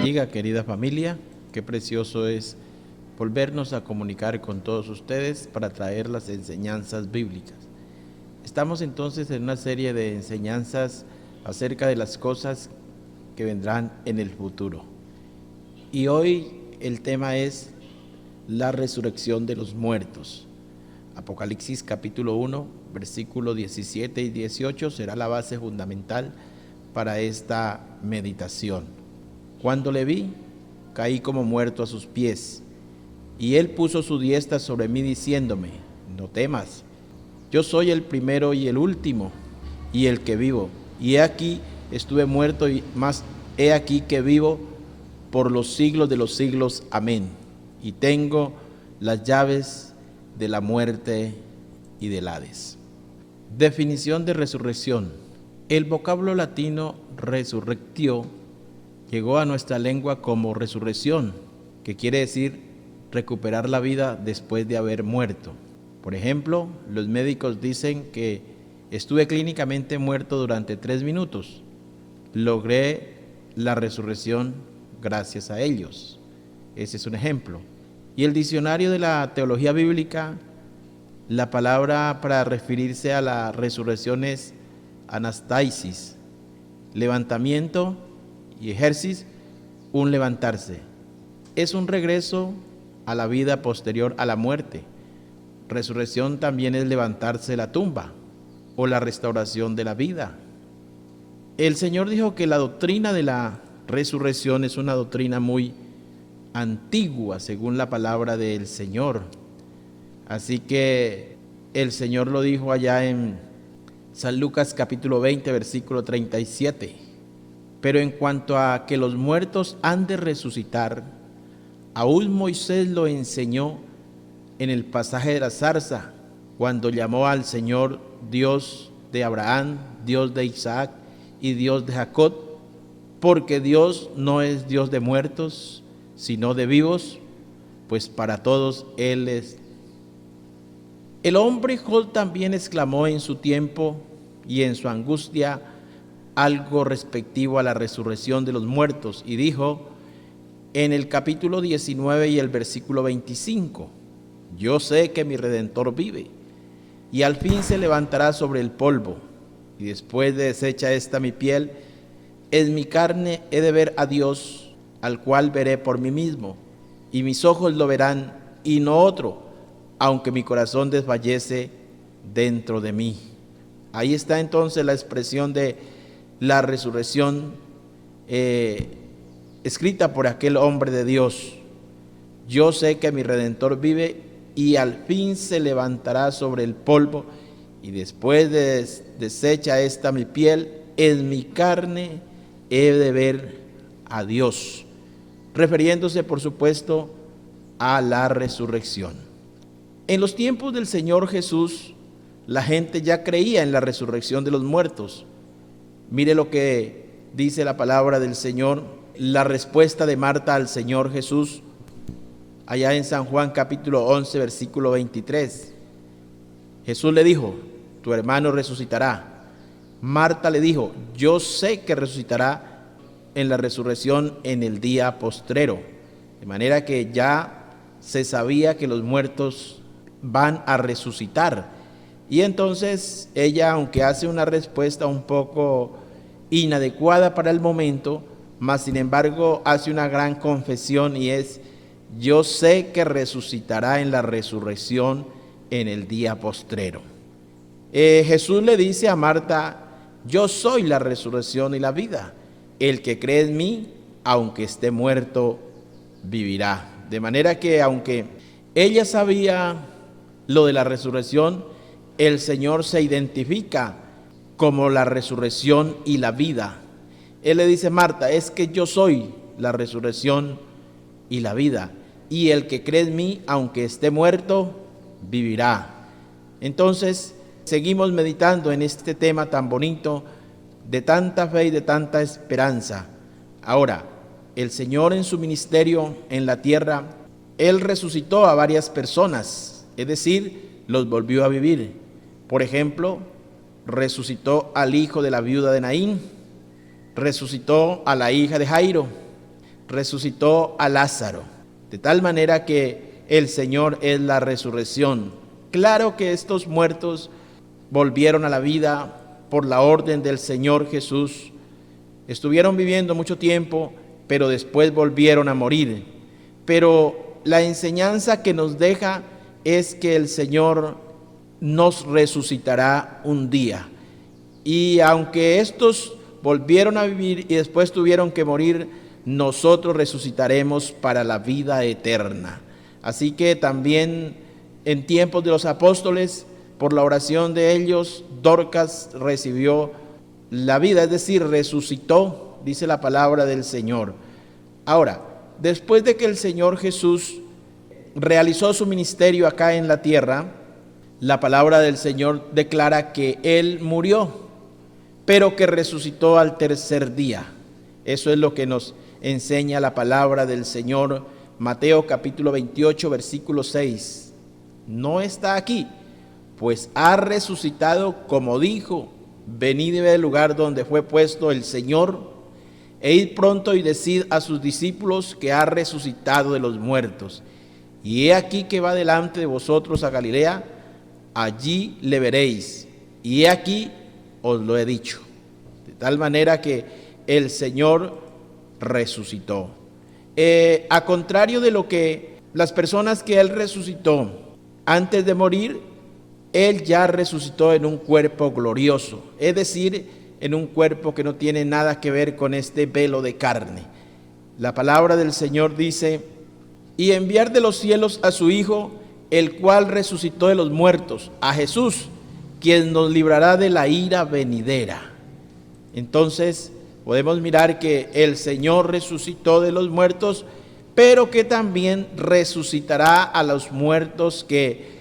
bendiga, querida familia. Qué precioso es volvernos a comunicar con todos ustedes para traer las enseñanzas bíblicas. Estamos entonces en una serie de enseñanzas acerca de las cosas que vendrán en el futuro. Y hoy el tema es la resurrección de los muertos. Apocalipsis capítulo 1, versículos 17 y 18 será la base fundamental para esta meditación. Cuando le vi, caí como muerto a sus pies, y él puso su diestra sobre mí diciéndome: no temas, yo soy el primero y el último, y el que vivo. Y he aquí, estuve muerto, y más he aquí que vivo por los siglos de los siglos. Amén. Y tengo las llaves de la muerte y del Hades. Definición de resurrección. El vocablo latino resurrectio llegó a nuestra lengua como resurrección, que quiere decir recuperar la vida después de haber muerto. Por ejemplo, los médicos dicen que estuve clínicamente muerto durante 3 minutos. Logré la resurrección gracias a ellos. Ese es un ejemplo. Y el diccionario de la teología bíblica, la palabra para referirse a la resurrección es anastasis, levantamiento, y ejercicio, un levantarse. Es un regreso a la vida posterior a la muerte. Resurrección también es levantarse de la tumba o la restauración de la vida. El Señor dijo que la doctrina de la resurrección es una doctrina muy antigua, según la palabra del Señor. Así que el Señor lo dijo allá en San Lucas capítulo 20, versículo 37. Pero en cuanto a que los muertos han de resucitar, aún Moisés lo enseñó en el pasaje de la zarza, cuando llamó al Señor Dios de Abraham, Dios de Isaac y Dios de Jacob, porque Dios no es Dios de muertos, sino de vivos, pues para todos Él es. El hombre Job también exclamó en su tiempo y en su angustia algo respectivo a la resurrección de los muertos, y dijo en el capítulo 19 y el versículo 25: yo sé que mi Redentor vive, y al fin se levantará sobre el polvo, y después de deshecha esta mi piel, en mi carne he de ver a Dios, al cual veré por mí mismo, y mis ojos lo verán, y no otro, aunque mi corazón desfallece dentro de mí. Ahí está entonces la expresión de la resurrección escrita por aquel hombre de Dios. Yo sé que mi Redentor vive y al fin se levantará sobre el polvo, y después de deshecha esta mi piel, en mi carne he de ver a Dios, refiriéndose por supuesto a la resurrección. En los tiempos del Señor Jesús, la gente ya creía en la resurrección de los muertos. Mire lo que dice la palabra del Señor, la respuesta de Marta al Señor Jesús, allá en San Juan capítulo 11, versículo 23. Jesús le dijo: tu hermano resucitará. Marta le dijo: yo sé que resucitará en la resurrección en el día postrero. De manera que ya se sabía que los muertos van a resucitar. Y entonces ella, aunque hace una respuesta un poco inadecuada para el momento, mas sin embargo hace una gran confesión, y es: yo sé que resucitará en la resurrección en el día postrero. Jesús le dice a Marta: yo soy la resurrección y la vida. El que cree en mí, aunque esté muerto, vivirá. De manera que aunque ella sabía lo de la resurrección, el Señor se identifica como la resurrección y la vida. Él le dice: Marta, es que yo soy la resurrección y la vida, y el que cree en mí, aunque esté muerto, vivirá. Entonces, seguimos meditando en este tema tan bonito, de tanta fe y de tanta esperanza. Ahora, el Señor en su ministerio en la tierra, Él resucitó a varias personas, es decir, los volvió a vivir. Por ejemplo, resucitó al hijo de la viuda de Naín, resucitó a la hija de Jairo, resucitó a Lázaro, de tal manera que el Señor es la resurrección. Claro que estos muertos volvieron a la vida por la orden del Señor Jesús. Estuvieron viviendo mucho tiempo, pero después volvieron a morir. Pero la enseñanza que nos deja es que el Señor nos resucitará un día. Y aunque estos volvieron a vivir y después tuvieron que morir, nosotros resucitaremos para la vida eterna. Así que también en tiempos de los apóstoles, por la oración de ellos, Dorcas recibió la vida, es decir, resucitó, dice la palabra del Señor. Ahora, después de que el Señor Jesús realizó su ministerio acá en la tierra, la palabra del Señor declara que Él murió, pero que resucitó al tercer día. Eso es lo que nos enseña la palabra del Señor. Mateo capítulo 28, versículo 6. No está aquí, pues ha resucitado como dijo. Venid y ve el lugar donde fue puesto el Señor, e id pronto y decid a sus discípulos que ha resucitado de los muertos. Y he aquí que va delante de vosotros a Galilea, allí le veréis. Y he aquí os lo he dicho. De tal manera que el Señor resucitó. A contrario de lo que las personas que Él resucitó antes de morir, Él ya resucitó en un cuerpo glorioso, es decir, en un cuerpo que no tiene nada que ver con este velo de carne. La palabra del Señor dice: y enviar de los cielos a su Hijo, el cual resucitó de los muertos, a Jesús, quien nos librará de la ira venidera. Entonces podemos mirar que el Señor resucitó de los muertos, pero que también resucitará a los muertos que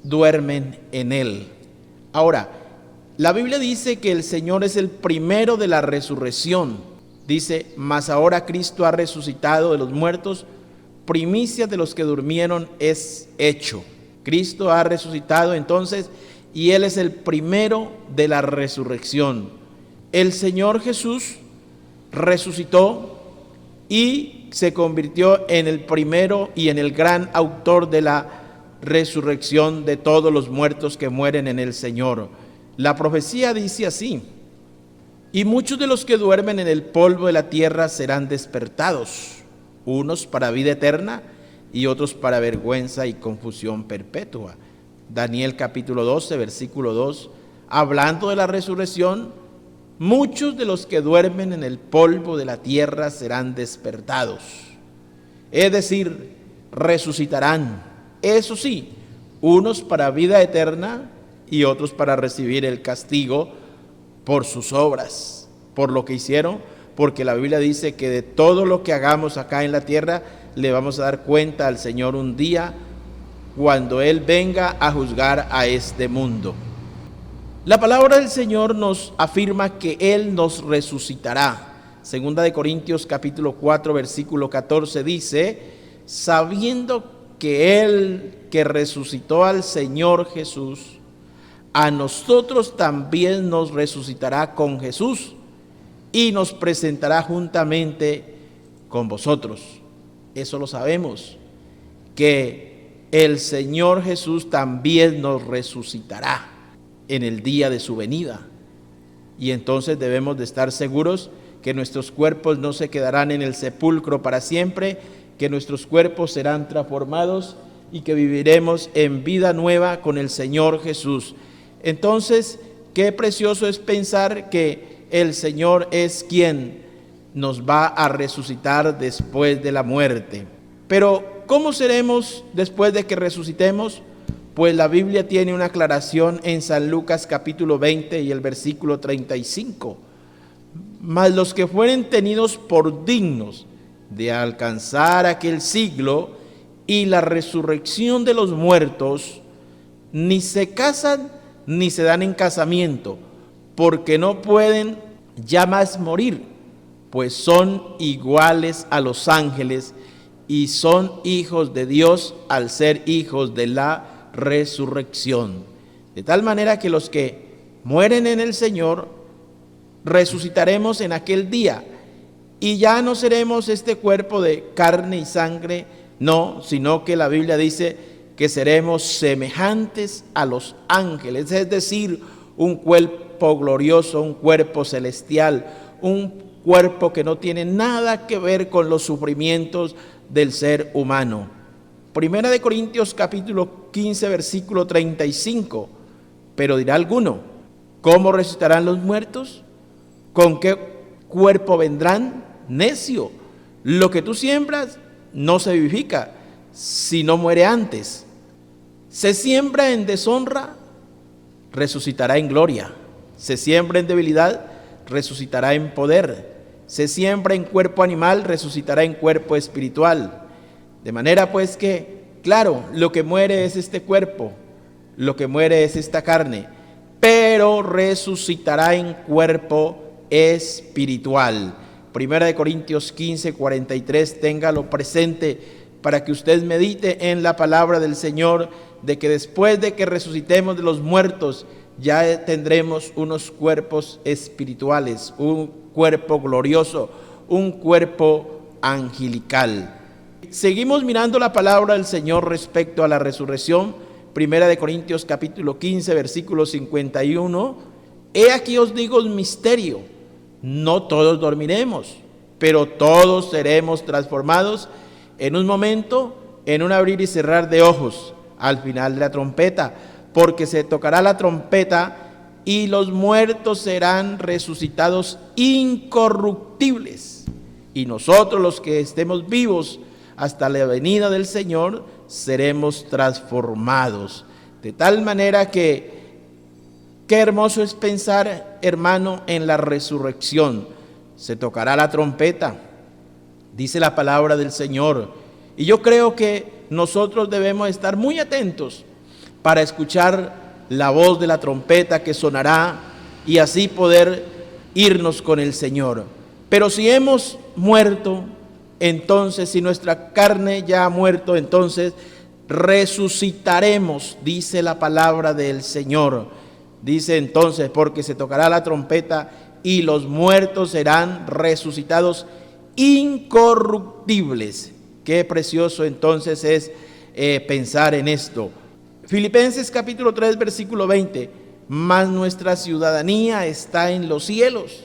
duermen en Él. Ahora, la Biblia dice que el Señor es el primero de la resurrección. Dice: mas ahora Cristo ha resucitado de los muertos, primicia de los que durmieron es hecho. Cristo ha resucitado entonces, y Él es el primero de la resurrección. El Señor Jesús resucitó y se convirtió en el primero y en el gran autor de la resurrección de todos los muertos que mueren en el Señor. La profecía dice así: y muchos de los que duermen en el polvo de la tierra serán despertados, unos para vida eterna y otros para vergüenza y confusión perpetua. Daniel capítulo 12, versículo 2, hablando de la resurrección: muchos de los que duermen en el polvo de la tierra serán despertados. Es decir, resucitarán. Eso sí, unos para vida eterna y otros para recibir el castigo por sus obras, por lo que hicieron, porque la Biblia dice que de todo lo que hagamos acá en la tierra le vamos a dar cuenta al Señor un día cuando Él venga a juzgar a este mundo. La palabra del Señor nos afirma que Él nos resucitará. Segunda de Corintios capítulo 4 versículo 14 dice: sabiendo que Él que resucitó al Señor Jesús, a nosotros también nos resucitará con Jesús y nos presentará juntamente con vosotros. Eso lo sabemos, que el Señor Jesús también nos resucitará en el día de su venida. Y entonces debemos de estar seguros que nuestros cuerpos no se quedarán en el sepulcro para siempre, que nuestros cuerpos serán transformados y que viviremos en vida nueva con el Señor Jesús. Entonces, qué precioso es pensar que el Señor es quien nos va a resucitar después de la muerte. Pero, ¿cómo seremos después de que resucitemos? Pues la Biblia tiene una aclaración en San Lucas capítulo 20 y el versículo 35. Mas los que fueren tenidos por dignos de alcanzar aquel siglo y la resurrección de los muertos, ni se casan ni se dan en casamiento, porque no pueden ya más morir, pues son iguales a los ángeles y son hijos de Dios al ser hijos de la resurrección. De tal manera que los que mueren en el Señor resucitaremos en aquel día. Y ya no seremos este cuerpo de carne y sangre, no, sino que la Biblia dice que seremos semejantes a los ángeles, es decir, un cuerpo glorioso, un cuerpo celestial, un cuerpo que no tiene nada que ver con los sufrimientos del ser humano. Primera de Corintios capítulo 15, versículo 35. Pero dirá alguno, ¿cómo resucitarán los muertos? ¿Con qué cuerpo vendrán? Necio, lo que tú siembras no se vivifica, sino muere antes. Se siembra en deshonra, resucitará en gloria. Se siembra en debilidad, resucitará en poder. Se siembra en cuerpo animal, resucitará en cuerpo espiritual. De manera pues que, claro, lo que muere es este cuerpo, lo que muere es esta carne, pero resucitará en cuerpo espiritual. Primera de Corintios 15, 43, téngalo presente para que usted medite en la palabra del Señor, de que después de que resucitemos de los muertos, ya tendremos unos cuerpos espirituales, un cuerpo glorioso, un cuerpo angelical. Seguimos mirando la palabra del Señor respecto a la resurrección. Primera de Corintios capítulo 15, versículo 51. He aquí os digo un misterio, no todos dormiremos, pero todos seremos transformados en un momento, en un abrir y cerrar de ojos, al final de la trompeta, porque se tocará la trompeta y los muertos serán resucitados incorruptibles, y nosotros los que estemos vivos hasta la venida del Señor seremos transformados. De tal manera que qué hermoso es pensar, hermano, en la resurrección. Se tocará la trompeta, dice la palabra del Señor, y yo creo que nosotros debemos estar muy atentos para escuchar la voz de la trompeta que sonará y así poder irnos con el Señor. Pero si hemos muerto, entonces, si nuestra carne ya ha muerto, entonces resucitaremos, dice la palabra del Señor. Dice entonces, porque se tocará la trompeta y los muertos serán resucitados incorruptibles. Qué precioso entonces es pensar en esto. Filipenses capítulo 3, versículo 20. Mas nuestra ciudadanía está en los cielos,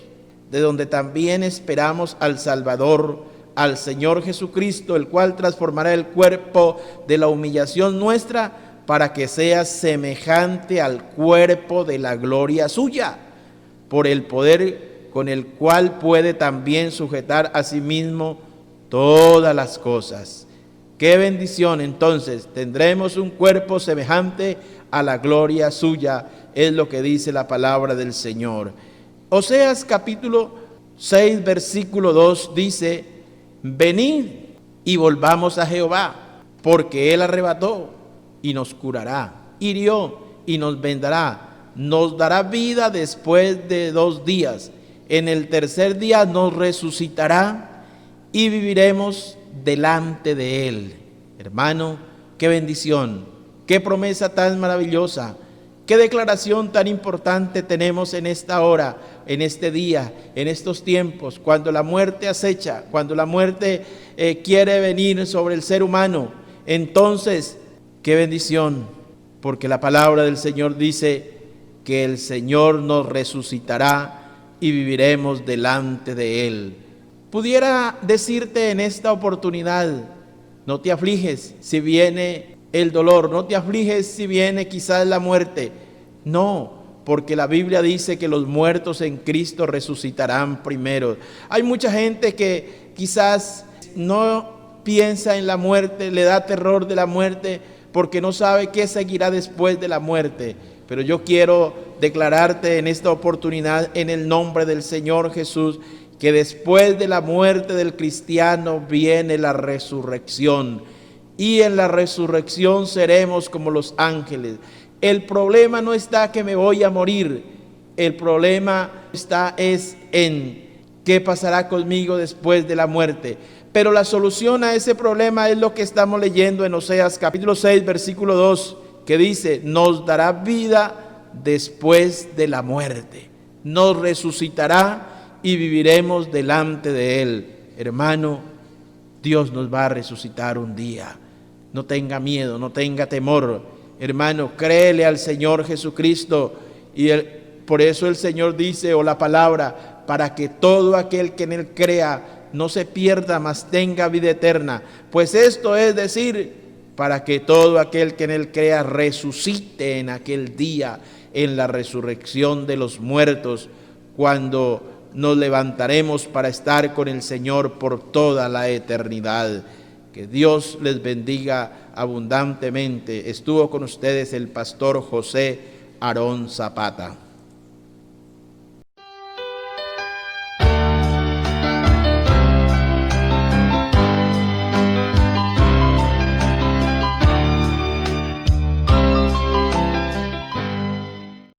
de donde también esperamos al Salvador, al Señor Jesucristo, el cual transformará el cuerpo de la humillación nuestra para que sea semejante al cuerpo de la gloria suya, por el poder con el cual puede también sujetar a sí mismo todas las cosas. Qué bendición, entonces, tendremos un cuerpo semejante a la gloria suya, es lo que dice la palabra del Señor. Oseas capítulo 6, versículo 2 dice: venid y volvamos a Jehová, porque Él arrebató y nos curará, hirió y nos vendará, nos dará vida después de 2 días, en el tercer día nos resucitará y viviremos delante de Él. Hermano, qué bendición, qué promesa tan maravillosa, qué declaración tan importante tenemos en esta hora, en este día, en estos tiempos, cuando la muerte acecha, cuando la muerte quiere venir sobre el ser humano. Entonces, qué bendición, porque la palabra del Señor dice que el Señor nos resucitará y viviremos delante de Él. Pudiera decirte en esta oportunidad: no te afliges si viene el dolor, no te afliges si viene quizás la muerte. No, porque la Biblia dice que los muertos en Cristo resucitarán primero. Hay mucha gente que quizás no piensa en la muerte, le da terror de la muerte, porque no sabe qué seguirá después de la muerte. Pero yo quiero declararte en esta oportunidad, en el nombre del Señor Jesús, que después de la muerte del cristiano viene la resurrección, y en la resurrección seremos como los ángeles. El problema no está que me voy a morir, el problema está en qué pasará conmigo después de la muerte. Pero la solución a ese problema es lo que estamos leyendo en Oseas capítulo 6, versículo 2, que dice: nos dará vida después de la muerte, nos resucitará y viviremos delante de Él. Hermano, Dios nos va a resucitar un día. No tenga miedo, no tenga temor. Hermano, créele al Señor Jesucristo. Y por eso el Señor dice, o la palabra, para que todo aquel que en Él crea no se pierda, mas tenga vida eterna. Pues esto es decir, para que todo aquel que en Él crea resucite en aquel día, en la resurrección de los muertos, cuando nos levantaremos para estar con el Señor por toda la eternidad. Que Dios les bendiga abundantemente. Estuvo con ustedes el pastor José Aarón Zapata.